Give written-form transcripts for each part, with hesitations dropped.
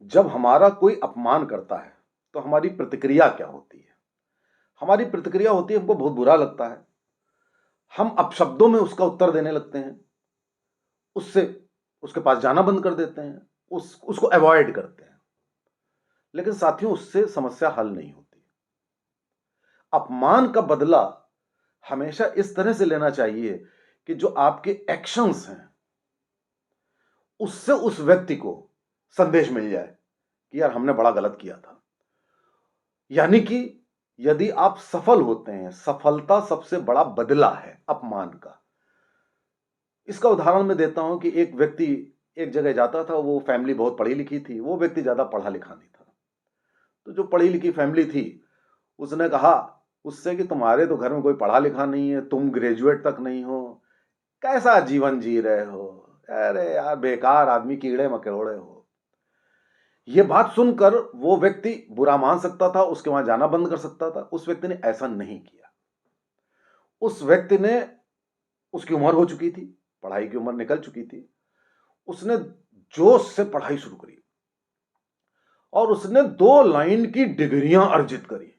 जब हमारा कोई अपमान करता है, तो हमारी प्रतिक्रिया क्या होती है? हमारी प्रतिक्रिया होती है हमको बहुत बुरा लगता है। हम अपशब्दों में उसका उत्तर देने लगते हैं। उससे उसके पास जाना बंद कर देते हैं। उसको अवॉइड करते हैं। लेकिन साथियों उससे समस्या हल नहीं होती। अपमान का बदला हमेशा इस तरह से लेना चाहिए कि जो आपके एक्शंस हैं, उससे उस व्यक्ति को संदेश मिल जाए कि यार हमने बड़ा गलत किया था। यानी कि यदि आप सफल होते हैं, सफलता सबसे बड़ा बदला है अपमान का। इसका उदाहरण मैं देता हूं कि एक व्यक्ति एक जगह जाता था, वो फैमिली बहुत पढ़ी लिखी थी, वो व्यक्ति ज्यादा पढ़ा लिखा नहीं था। तो जो पढ़ी लिखी फैमिली थी, उसने कहा उससे कि तुम्हारे तो घर में कोई पढ़ा लिखा नहीं है, तुम ग्रेजुएट तक नहीं हो, कैसा जीवन जी रहे हो, अरे यार बेकार आदमी, कीड़े मकोड़े हो। ये बात सुनकर वो व्यक्ति बुरा मान सकता था, उसके वहां जाना बंद कर सकता था। उस व्यक्ति ने ऐसा नहीं किया। उस व्यक्ति ने, उसकी उम्र हो चुकी थी, पढ़ाई की उम्र निकल चुकी थी, उसने जोश से पढ़ाई शुरू करी और उसने 2 लाइन की डिग्रियां अर्जित करी।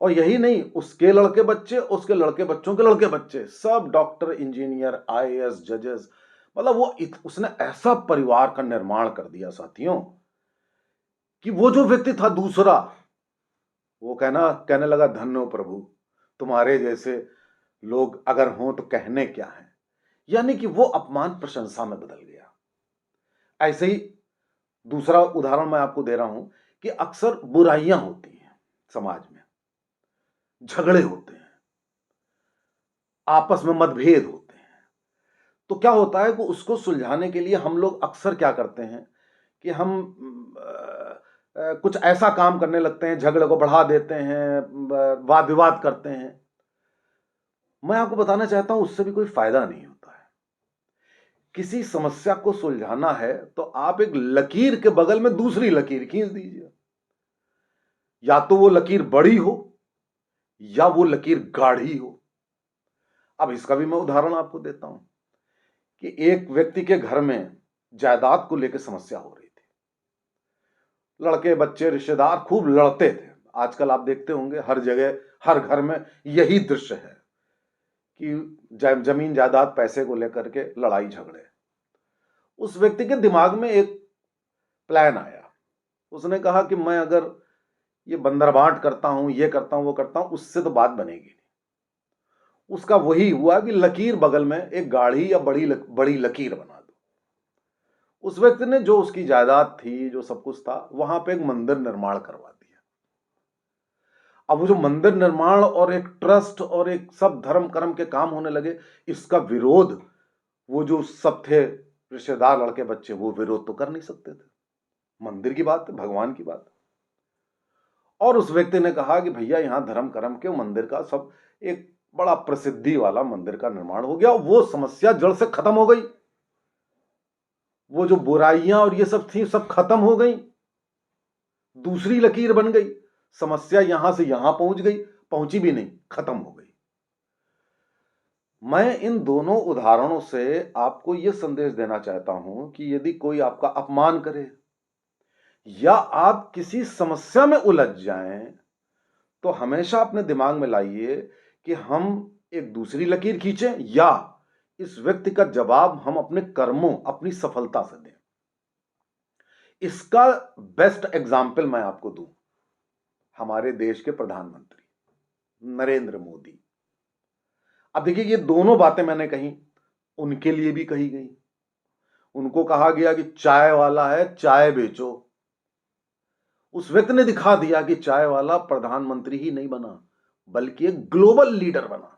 और यही नहीं, उसके लड़के बच्चे, उसके लड़के बच्चों के लड़के बच्चे, सब डॉक्टर, इंजीनियर, आईएएस, जजेस। मतलब उसने ऐसा परिवार का निर्माण कर दिया साथियों कि वो जो व्यक्ति था दूसरा, वो कहने लगा धन्य हो प्रभु, तुम्हारे जैसे लोग अगर हों तो कहने क्या है। यानी कि वो अपमान प्रशंसा में बदल गया। ऐसे ही दूसरा उदाहरण मैं आपको दे रहा हूं कि अक्सर बुराइयां होती हैं समाज में, झगड़े होते हैं, आपस में मतभेद होते हैं। तो क्या होता है कि उसको सुलझाने के लिए हम लोग अक्सर क्या करते हैं कि हम कुछ ऐसा काम करने लगते हैं, झगड़े को बढ़ा देते हैं, वाद विवाद करते हैं। मैं आपको बताना चाहता हूं उससे भी कोई फायदा नहीं होता है। किसी समस्या को सुलझाना है तो आप एक लकीर के बगल में दूसरी लकीर खींच दीजिए। या तो वो लकीर बड़ी हो या वो लकीर गाढ़ी हो। अब इसका भी मैं उदाहरण आपको देता हूं कि एक व्यक्ति के घर में जायदाद को लेकर समस्या हो रही थी। लड़के बच्चे रिश्तेदार खूब लड़ते थे। आजकल आप देखते होंगे हर जगह, हर घर में यही दृश्य है कि जमीन जायदाद पैसे को लेकर के लड़ाई झगड़े। उस व्यक्ति के दिमाग में एक प्लान आया। उसने कहा कि मैं अगर ये बंदरबांट करता हूं, ये करता हूं, वो करता हूं, उससे तो बात बनेगी नहीं। उसका वही हुआ कि लकीर बगल में एक गाढ़ी या बड़ी लकीर बना दो। उस व्यक्ति ने, जो उसकी जायदाद थी, जो सब कुछ था, वहां पे एक मंदिर निर्माण करवा दिया। अब वो जो मंदिर निर्माण और एक ट्रस्ट और एक सब धर्म कर्म के काम होने लगे, इसका विरोध वो जो सब थे रिश्तेदार, लड़के बच्चे, वो विरोध तो कर नहीं सकते थे। मंदिर की बात है, भगवान की बात है। और उस व्यक्ति ने कहा कि भैया यहां धर्म कर्म के मंदिर का सब, एक बड़ा प्रसिद्धि वाला मंदिर का निर्माण हो गया। वो समस्या जड़ से खत्म हो गई। वो जो बुराइयां और ये सब थी, सब खत्म हो गई। दूसरी लकीर बन गई। समस्या यहां से यहां पहुंच गई, पहुंची भी नहीं, खत्म हो गई। मैं इन दोनों उदाहरणों से आपको यह संदेश देना चाहता हूं कि यदि कोई आपका अपमान करे या आप किसी समस्या में उलझ जाएं, तो हमेशा अपने दिमाग में लाइए कि हम एक दूसरी लकीर खींचें या इस व्यक्ति का जवाब हम अपने कर्मों, अपनी सफलता से दें। इसका बेस्ट एग्जाम्पल मैं आपको दूं, हमारे देश के प्रधानमंत्री नरेंद्र मोदी। अब देखिए, ये दोनों बातें मैंने कही, उनके लिए भी कही गई। उनको कहा गया कि चाय वाला है, चाय बेचो। उस व्यक्ति ने दिखा दिया कि चाय वाला प्रधानमंत्री ही नहीं बना, बल्कि एक ग्लोबल लीडर बना,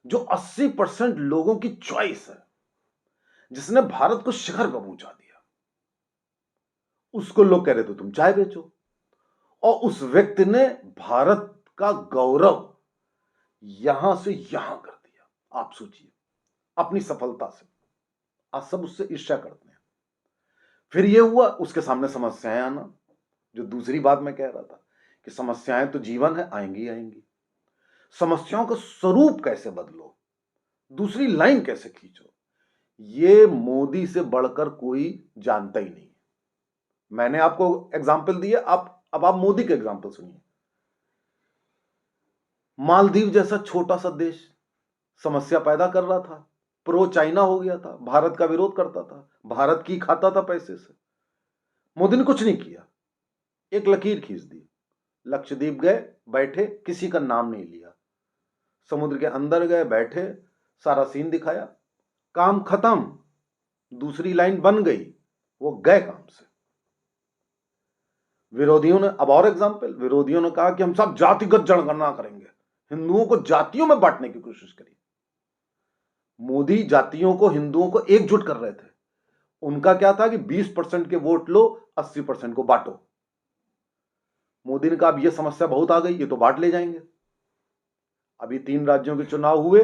जो 80% लोगों की चॉइस है, जिसने भारत को शिखर पर पहुंचा दिया। उसको लोग कह रहे थे तुम चाय बेचो, और उस व्यक्ति ने भारत का गौरव यहां से यहां कर दिया। आप सोचिए, अपनी सफलता से। आज सब उससे ईर्ष्या करते हैं। फिर यह हुआ, उसके सामने समस्याएं आना, जो दूसरी बात मैं कह रहा था कि समस्याएं तो जीवन है, आएंगी आएंगी। समस्याओं का स्वरूप कैसे बदलो, दूसरी लाइन कैसे खींचो, ये मोदी से बढ़कर कोई जानता ही नहीं। मैंने आपको एग्जाम्पल दिए, अब आप मोदी के एग्जाम्पल सुनिए। मालदीव जैसा छोटा सा देश समस्या पैदा कर रहा था, प्रो चाइना हो गया था, भारत का विरोध करता था, भारत की खाता था पैसे से। मोदी ने कुछ नहीं किया, एक लकीर खींच दी, लक्षद्वीप गए, बैठे, किसी का नाम नहीं लिया, समुद्र के अंदर गए, बैठे, सारा सीन दिखाया, काम खत्म, दूसरी लाइन बन गई, वो गए काम से। विरोधियों ने, अब और एग्जाम्पल, विरोधियों ने कहा कि हम सब जातिगत जनगणना करेंगे, हिंदुओं को जातियों में बांटने की कोशिश करी। मोदी जातियों को, हिंदुओं को एकजुट कर रहे थे। उनका क्या था कि 20% के वोट लो, 80% को बांटो। मोदी ने कहा अब यह समस्या बहुत आ गई, ये तो बांट ले जाएंगे। अभी 3 राज्यों के चुनाव हुए,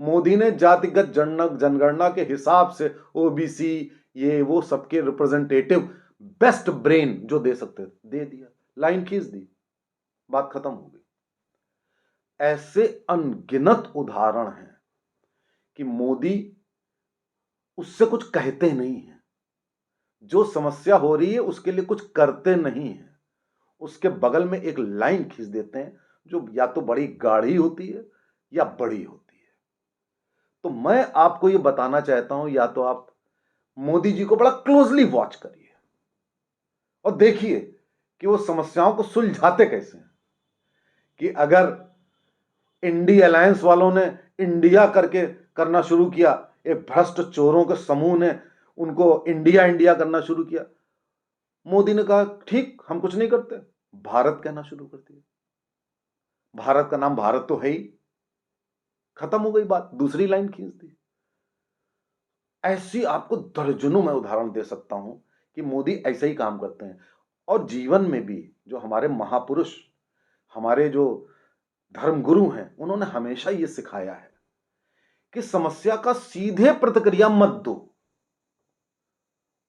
मोदी ने जातिगत जनगणना के हिसाब से ओबीसी, ये वो सबके रिप्रेजेंटेटिव, बेस्ट ब्रेन जो दे सकते दे दिया, लाइन खींच दी, बात खत्म हो गई। ऐसे अनगिनत उदाहरण हैं कि मोदी उससे कुछ कहते नहीं हैं, जो समस्या हो रही है उसके लिए कुछ करते नहीं हैं, उसके बगल में एक लाइन खींच देते हैं जो या तो बड़ी गाढ़ी होती है या बड़ी होती है। तो मैं आपको यह बताना चाहता हूं, या तो आप मोदी जी को बड़ा क्लोजली वॉच करिए और देखिए कि वो समस्याओं को सुलझाते कैसे हैं। कि अगर इंडी अलायंस वालों ने इंडिया करके करना शुरू किया, एक भ्रष्ट चोरों के समूह ने उनको इंडिया इंडिया करना शुरू किया, मोदी ने कहा ठीक, हम कुछ नहीं करते, भारत कहना शुरू कर दिया। भारत का नाम भारत तो है ही, खत्म हो गई बात, दूसरी लाइन खींच दी। ऐसी आपको दर्जनों में उदाहरण दे सकता हूं कि मोदी ऐसे ही काम करते हैं। और जीवन में भी जो हमारे महापुरुष, हमारे जो धर्मगुरु हैं, उन्होंने हमेशा यह सिखाया है कि समस्या का सीधे प्रतिक्रिया मत दो,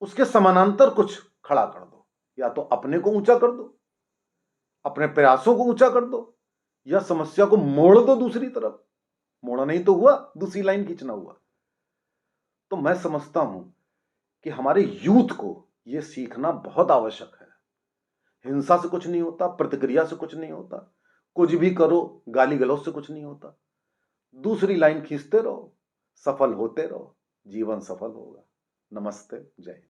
उसके समानांतर कुछ खड़ा कर दो। या तो अपने को ऊंचा कर दो, अपने प्रयासों को ऊंचा कर दो, या समस्या को मोड़ दो दूसरी तरफ। मोड़ा नहीं तो हुआ, दूसरी लाइन खींचना हुआ। तो मैं समझता हूं कि हमारे यूथ को यह सीखना बहुत आवश्यक है। हिंसा से कुछ नहीं होता, प्रतिक्रिया से कुछ नहीं होता, कुछ भी करो गाली गलौज से कुछ नहीं होता। दूसरी लाइन खींचते रहो, सफल होते रहो, जीवन सफल होगा। नमस्ते, जय हिंद।